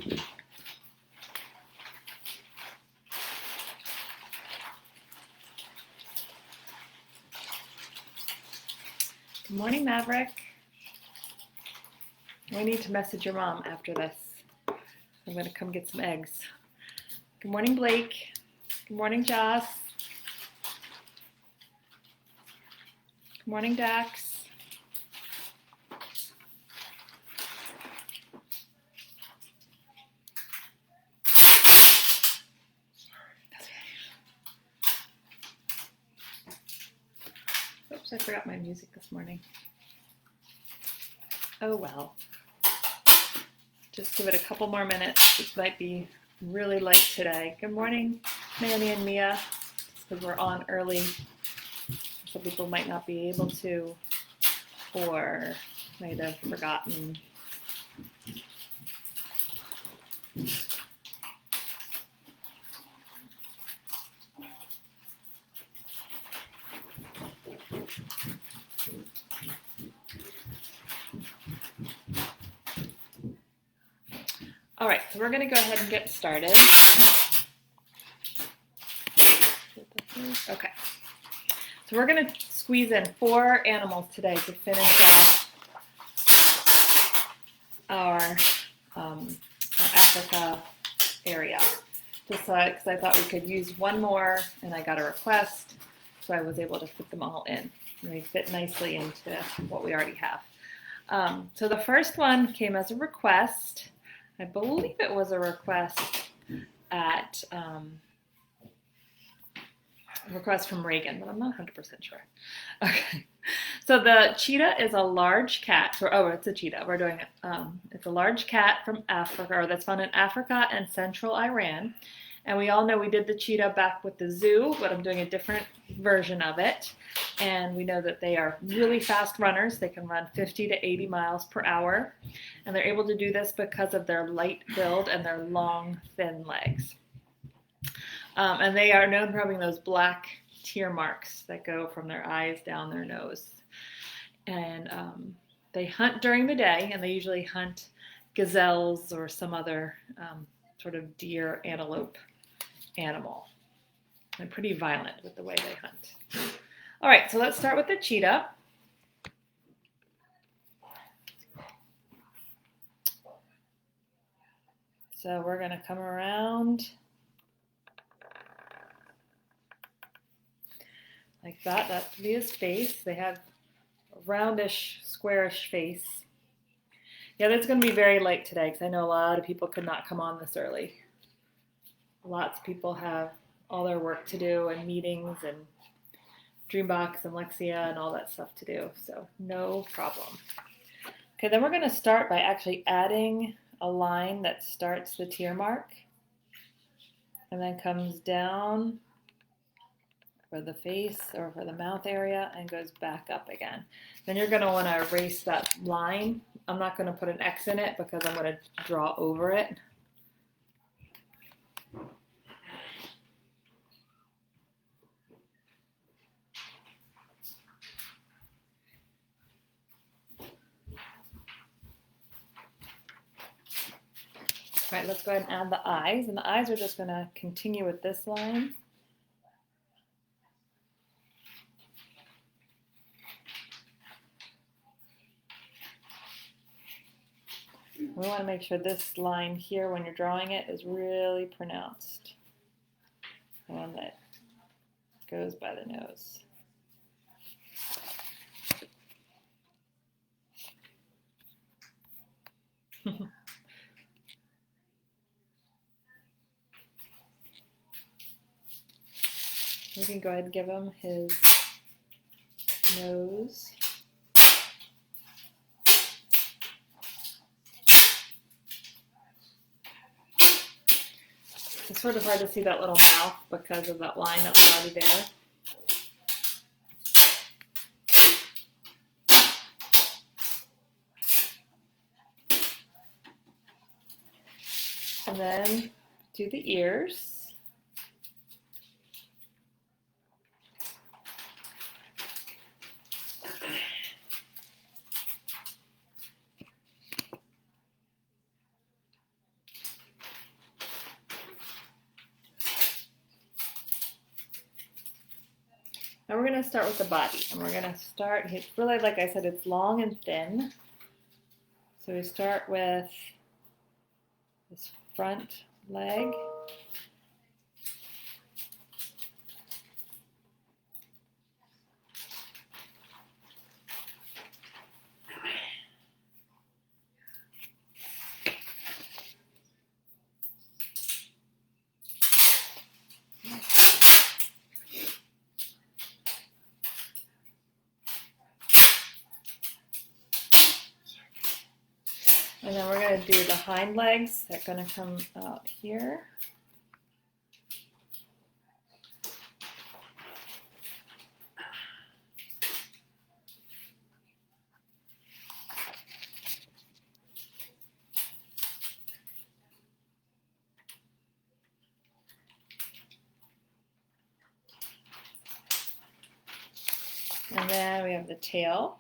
Good morning, Maverick. I need to message your mom after this. I'm going to come get some eggs. Good morning, Blake. Good morning, Joss. Good morning, Dax. Oops, I forgot my music this morning. Oh well. Just give it a couple more minutes. It might be really late today. Good morning, Manny and Mia. Just because we're on early, some people might not be able to, or might have forgotten. All right, so we're going to go ahead and get started. Okay, so we're going to squeeze in 4 animals today to finish off our Africa area. Just because I thought we could use one more, and I got a request, so I was able to fit them all in. And they fit nicely into what we already have. So the first one came as a request. I believe it was a request at request from Reagan, but I'm not 100% sure. Okay, so the cheetah is a large cat. It's a cheetah. We're doing it. It's a large cat from Africa, or that's found in Africa and central Iran. And we all know we did the cheetah back with the zoo, but I'm doing a different version of it. And we know that they are really fast runners. They can run 50 to 80 miles per hour. And they're able to do this because of their light build and their long, thin legs. And they are known for having those black tear marks that go from their eyes down their nose. And they hunt during the day, and they usually hunt gazelles or some other sort of deer, antelope animal. They're pretty violent with the way they hunt. All right, so let's start with the cheetah. So we're going to come around like that. That would be his face. They have a roundish, squarish face. Yeah, it's going to be very late today because I know a lot of people could not come on this early. Lots of people have all their work to do and meetings and Dreambox and Lexia and all that stuff to do, so no problem. Okay, then we're going to start by actually adding a line that starts the tear mark and then comes down for the face or for the mouth area and goes back up again. Then you're going to want to erase that line. I'm not going to put an X in it because I'm going to draw over it. All right, let's go ahead and add the eyes. And the eyes are just going to continue with this line. We want to make sure this line here, when you're drawing it, is really pronounced. The one that goes by the nose. We can go ahead and give him his nose. It's sort of hard to see that little mouth because of that line that was already there. And then do the ears. going to start with the body, and we're going to start, it's really, like I said, it's long and thin. So we start with this front leg. And then we're going to do the hind legs. They're going to come out here. And then we have the tail.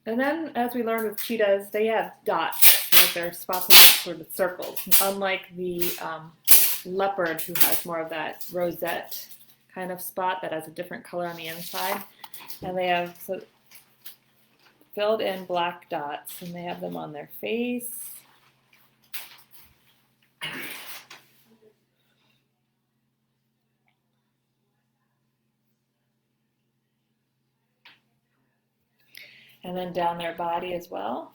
And then, as we learned with cheetahs, they have dots, like their spots with sort of circles. Unlike the leopard, who has more of that rosette kind of spot that has a different color on the inside. And they have filled in black dots, and they have them on their face. And then down their body as well,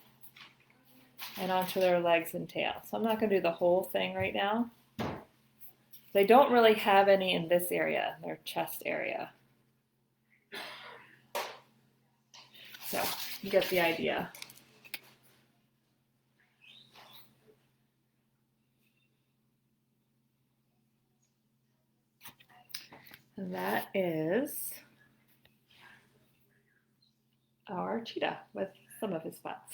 and onto their legs and tail. So I'm not going to do the whole thing right now. They don't really have any in this area, their chest area. So you get the idea. And that is our cheetah with some of his spots.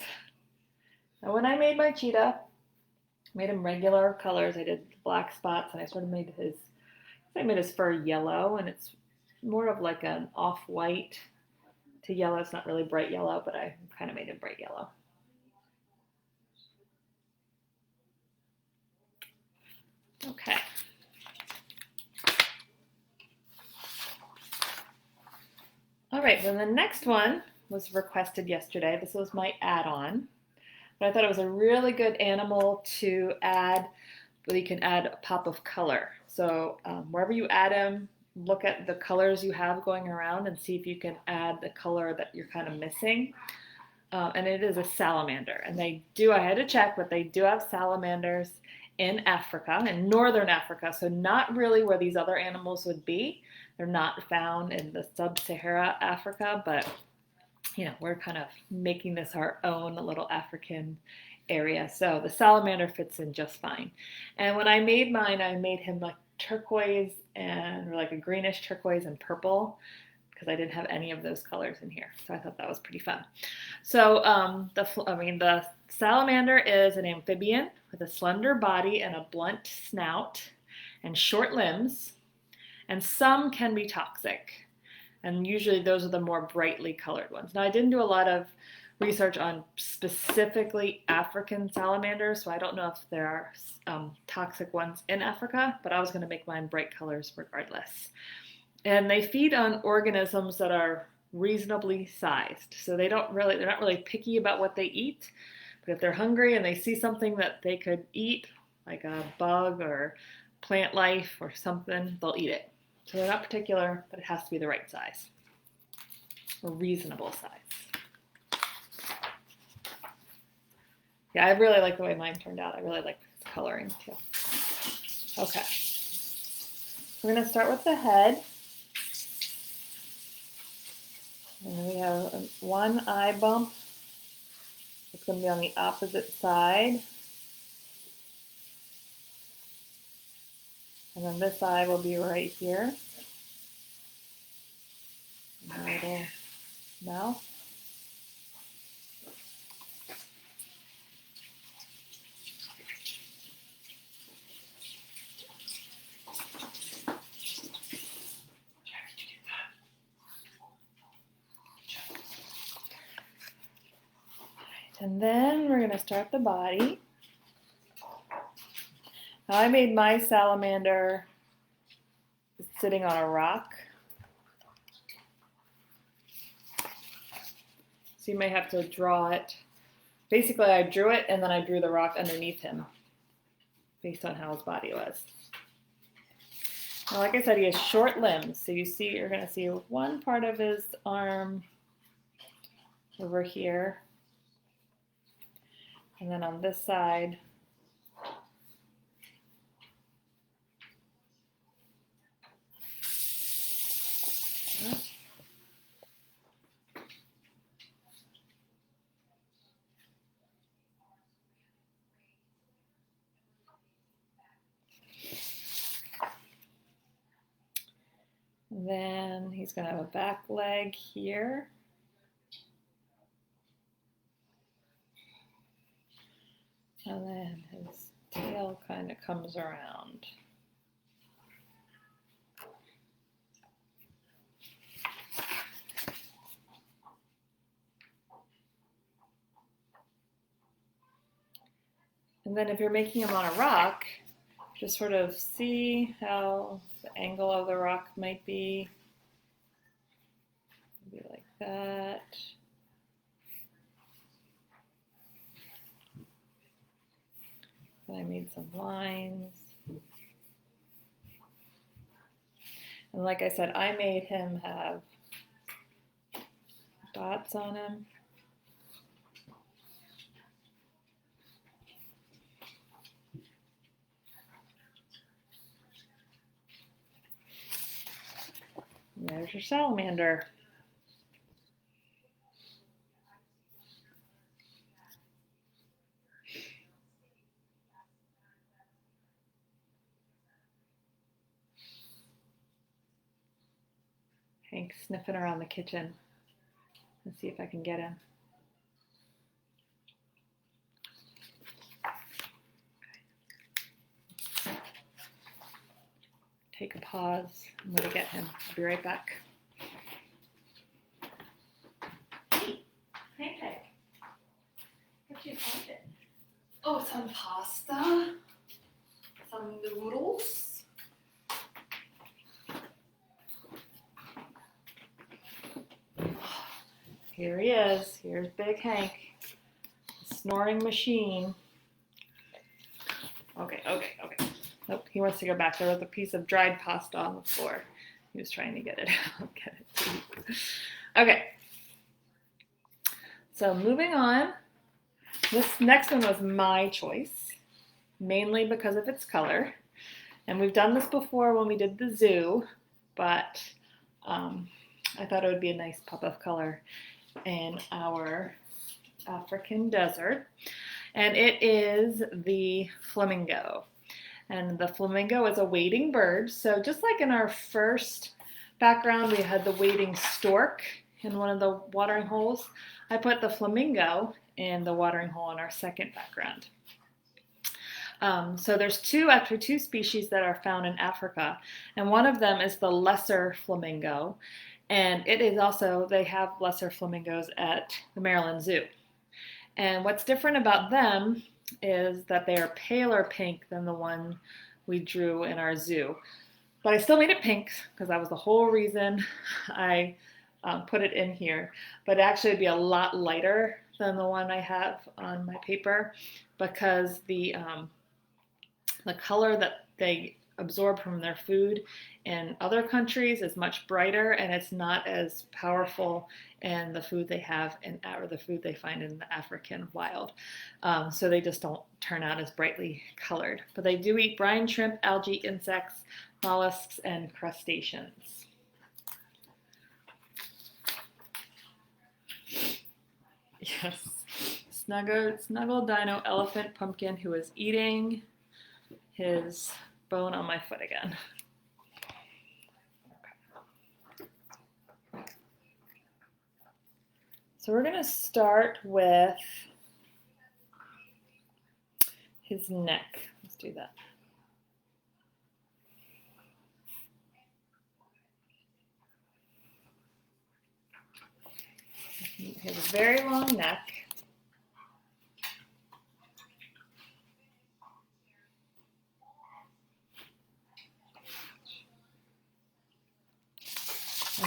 Now when I made my cheetah, made him regular colors. I did black spots, and I sort of made his fur yellow, and it's more of like an off-white to yellow. It's not really bright yellow, but I kind of made it bright yellow. Okay. All right, then the next one was requested yesterday. This was my add-on. But I thought it was a really good animal to add, but you can add a pop of color. So wherever you add him, look at the colors you have going around and see if you can add the color that you're kind of missing. And it is a salamander. And I had to check, but they do have salamanders in Africa, in northern Africa. So not really where these other animals would be. They're not found in the sub-Sahara Africa, but you know, we're kind of making this our own little African area. So the salamander fits in just fine. And when I made mine, I made him like turquoise or like a greenish turquoise and purple, because I didn't have any of those colors in here. So I thought that was pretty fun. So the salamander is an amphibian with a slender body and a blunt snout and short limbs, and some can be toxic. And usually those are the more brightly colored ones. Now, I didn't do a lot of research on specifically African salamanders, so I don't know if there are toxic ones in Africa, but I was going to make mine bright colors regardless. And they feed on organisms that are reasonably sized. So they're not really picky about what they eat, but if they're hungry and they see something that they could eat, like a bug or plant life or something, they'll eat it. So they're not particular, but it has to be the right size, or reasonable size. Yeah, I really like the way mine turned out. I really like the coloring too. Okay, we're going to start with the head. And we have one eye bump. It's going to be on the opposite side. And then this eye will be right here. And a little mouth. And then we're going to start the body. Now I made my salamander sitting on a rock. So you may have to draw it. Basically, I drew it and then I drew the rock underneath him based on how his body was. Now, like I said, he has short limbs. So you're going to see one part of his arm over here. And then on this side, and then he's going to have a back leg here. And then his tail kind of comes around. And then if you're making him on a rock, just sort of see how the angle of the rock might be. Maybe like that. And I made some lines. And like I said, I made him have dots on him. And there's your salamander. Hank's sniffing around the kitchen. Let's see if I can get him. Take a pause. I'm going to get him. I'll be right back. Hey, Hank. What you find it? Oh, some pasta. Some noodles. Here he is. Here's Big Hank. The snoring machine. Okay. Nope, he wants to go back. There was a piece of dried pasta on the floor. He was trying to get it out. Get it to eat. Okay. So moving on. This next one was my choice, mainly because of its color. And we've done this before when we did the zoo, but I thought it would be a nice pop of color in our African desert. And it is the flamingo. And the flamingo is a wading bird. So just like in our first background, we had the wading stork in one of the watering holes. I put the flamingo in the watering hole in our second background. So there's actually two species that are found in Africa. And one of them is the lesser flamingo. And it is also, they have lesser flamingos at the Maryland Zoo. And what's different about them is that they are paler pink than the one we drew in our zoo. But I still made it pink because that was the whole reason I put it in here. But actually it'd be a lot lighter than the one I have on my paper because the color that they absorb from their food in other countries is much brighter, and it's not as powerful in the food they have or the food they find in the African wild. So they just don't turn out as brightly colored. But they do eat brine shrimp, algae, insects, mollusks, and crustaceans. Yes, snuggle dino elephant pumpkin who is eating his bone on my foot again. Okay. So we're going to start with his neck. Let's do that. He has a very long neck.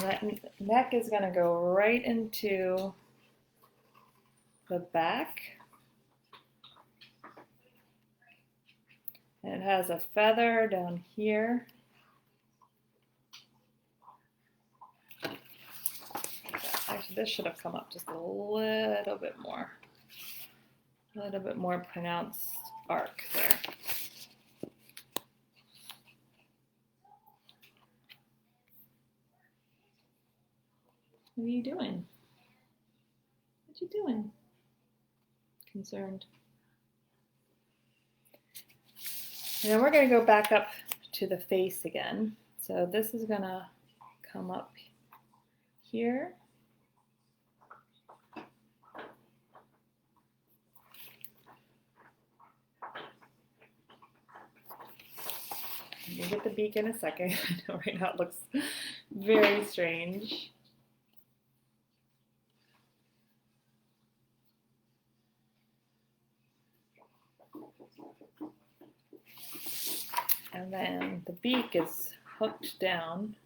that neck is going to go right into the back. And it has a feather down here. Actually, this should have come up just a little bit more. A little bit more pronounced arc there. What are you doing? What you doing? Concerned. And then we're going to go back up to the face again. So this is going to come up here. We'll get the beak in a second. I know right now it looks very strange. And then the beak is hooked down.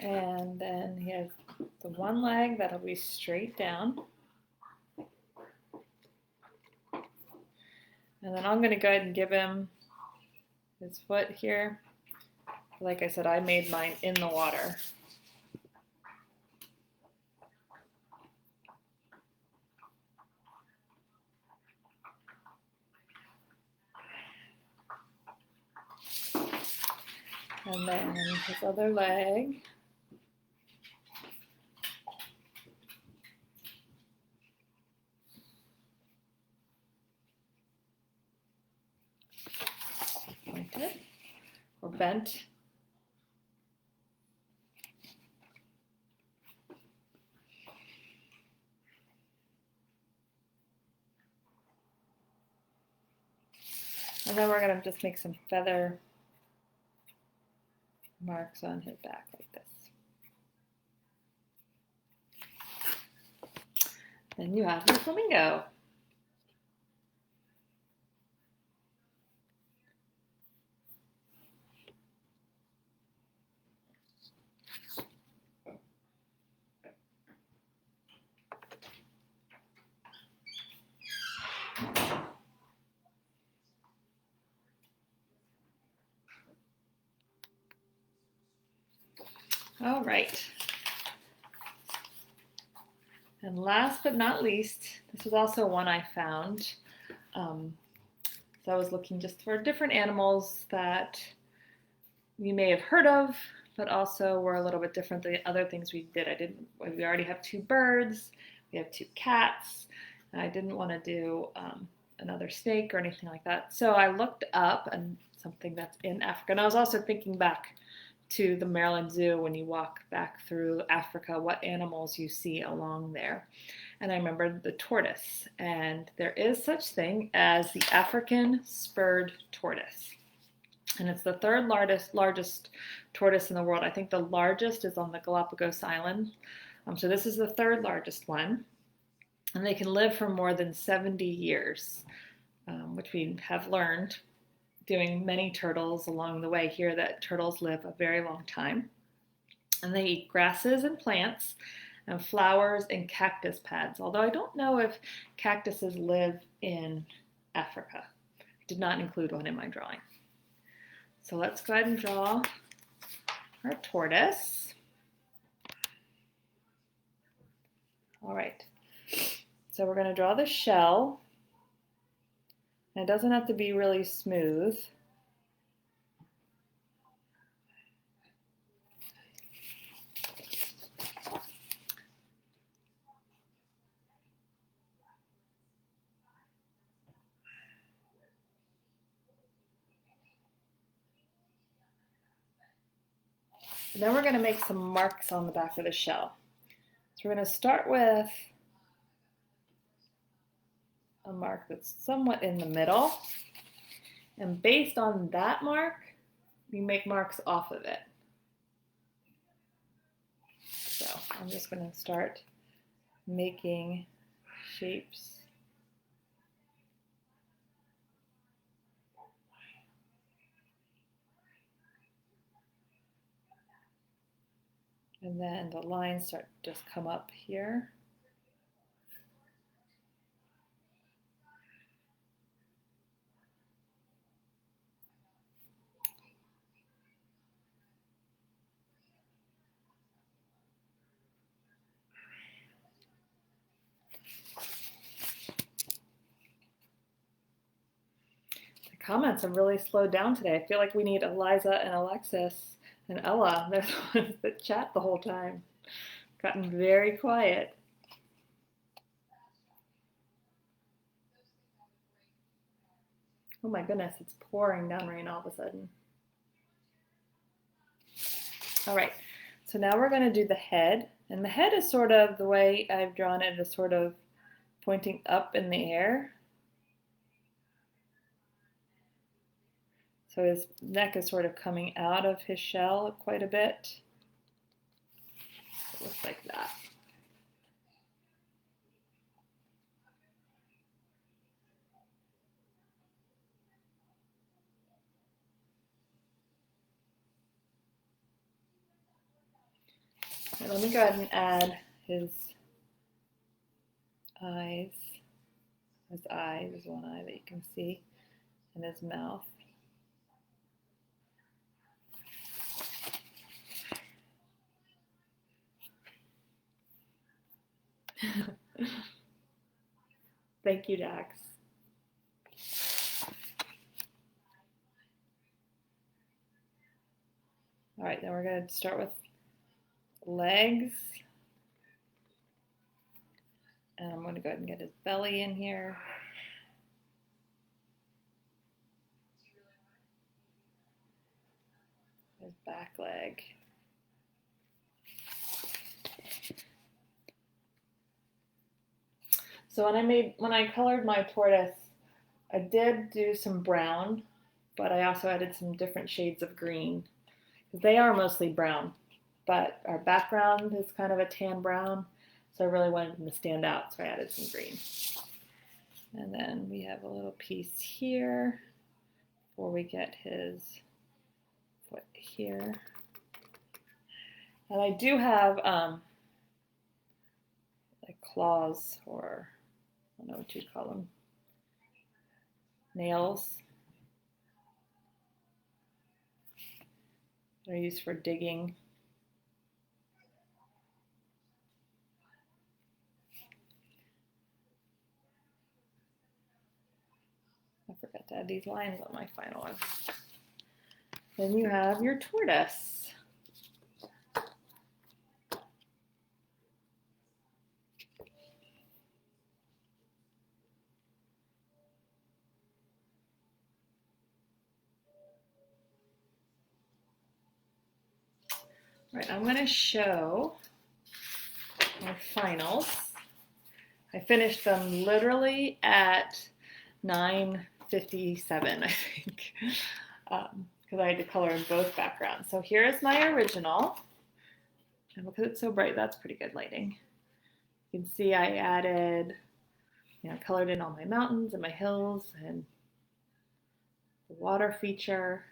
And then he has the one leg that'll be straight down. And then I'm going to go ahead and give him his foot here. Like I said, I made mine in the water. And then his other leg. Pointed or bent. And then we're going to just make some feather marks on his back like this. Then you have your flamingo. All right. And last but not least, this was also one I found. So I was looking just for different animals that you may have heard of, but also were a little bit different than the other things we did. We already have 2 birds, we have 2 cats, and I didn't want to do another snake or anything like that. So I looked up something that's in Africa, and I was also thinking back to the Maryland Zoo when you walk back through Africa, what animals you see along there. And I remembered the tortoise, and there is such thing as the African spurred tortoise. And it's the 3rd largest tortoise in the world. I think the largest is on the Galapagos Island. So this is the 3rd largest one. And they can live for more than 70 years, which we have learned doing many turtles along the way here that turtles live a very long time. And they eat grasses and plants and flowers and cactus pads, although I don't know if cactuses live in Africa. I did not include one in my drawing. So let's go ahead and draw our tortoise. All right, so we're going to draw the shell. And it doesn't have to be really smooth. And then we're going to make some marks on the back of the shell. So we're going to start with a mark that's somewhat in the middle. And based on that mark, we make marks off of it. I'm just going to start making shapes. And then the lines start to just come up here. The comments have really slowed down today. I feel like we need Eliza and Alexis and Ella. They're the ones that chat the whole time. Gotten very quiet. Oh my goodness, it's pouring down rain all of a sudden. All right, so now we're going to do the head. And the head is sort of, the way I've drawn it is sort of pointing up in the air. So his neck is sort of coming out of his shell quite a bit. It looks like that. And let me go ahead and add his eyes. His eye is one eye that you can see, and his mouth. Thank you, Dax. All right, then we're going to start with legs. And I'm going to go ahead and get his belly in here. His back leg. So when I colored my tortoise, I did do some brown, but I also added some different shades of green. They are mostly brown, but our background is kind of a tan brown, so I really wanted them to stand out, so I added some green. And then we have a little piece here before we get his foot here. And I do have like claws, or I don't know what you'd call them, nails. They're used for digging. I forgot to add these lines on my final one. Then you have your tortoise. All right, I'm going to show my finals. I finished them literally at 9:57, I think, because I had to color in both backgrounds. So here is my original, and because it's so bright, that's pretty good lighting. You can see I added, colored in all my mountains and my hills and the water feature.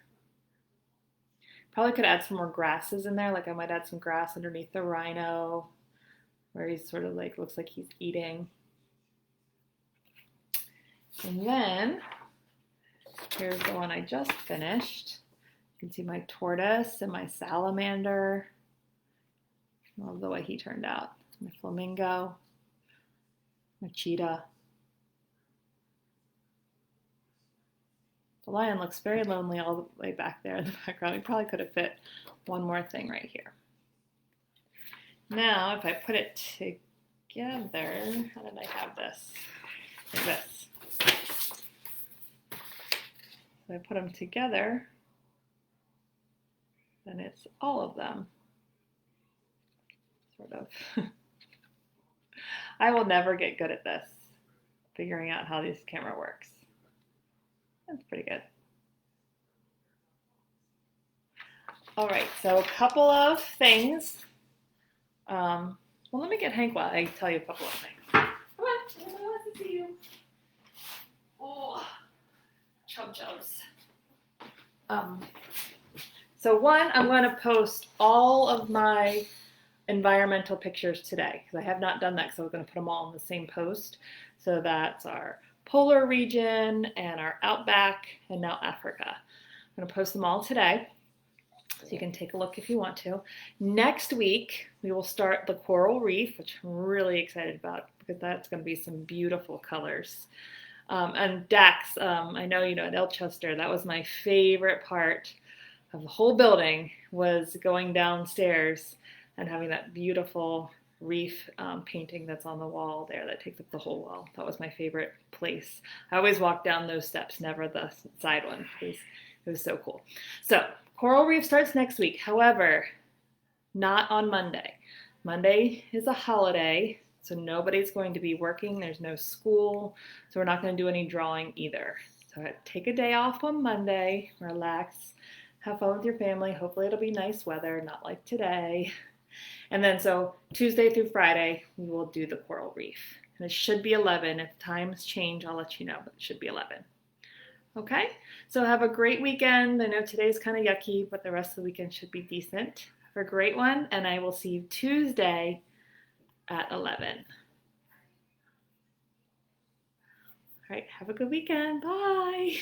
Probably could add some more grasses in there, like I might add some grass underneath the rhino, where he's sort of like, looks like he's eating. And then, here's the one I just finished. You can see my tortoise and my salamander. I love the way he turned out. My flamingo, my cheetah. The lion looks very lonely all the way back there in the background. We probably could have fit one more thing right here. Now, if I put it together, how did I have this? Like this. So I put them together, then it's all of them. Sort of. I will never get good at this, figuring out how this camera works. That's pretty good. All right, so a couple of things Well, let me get Hank while I tell you a couple of things. Come on, everyone wants to see you. Oh, chub chubs. So one, I'm going to post all of my environmental pictures today because I have not done that because I was going to put them all in the same post. So that's our polar region and our outback and now Africa. I'm going to post them all today so you can take a look if you want to. Next week, we will start the coral reef, which I'm really excited about because that's going to be some beautiful colors. And Dax, I know you know at Elchester, that was my favorite part of the whole building was going downstairs and having that beautiful reef painting that's on the wall there that takes up the whole wall. That was my favorite place. I always walk down those steps, never the side one. It was so cool. So coral reef starts next week. However, not on Monday. Monday is a holiday, so nobody's going to be working. There's no school, so we're not going to do any drawing either. So take a day off on Monday, relax, have fun with your family. Hopefully it'll be nice weather, not like today. And then so Tuesday through Friday, we will do the coral reef. And it should be 11. If times change, I'll let you know, but it should be 11. Okay, so have a great weekend. I know today's kind of yucky, but the rest of the weekend should be decent. Have a great one, and I will see you Tuesday at 11. All right, have a good weekend. Bye.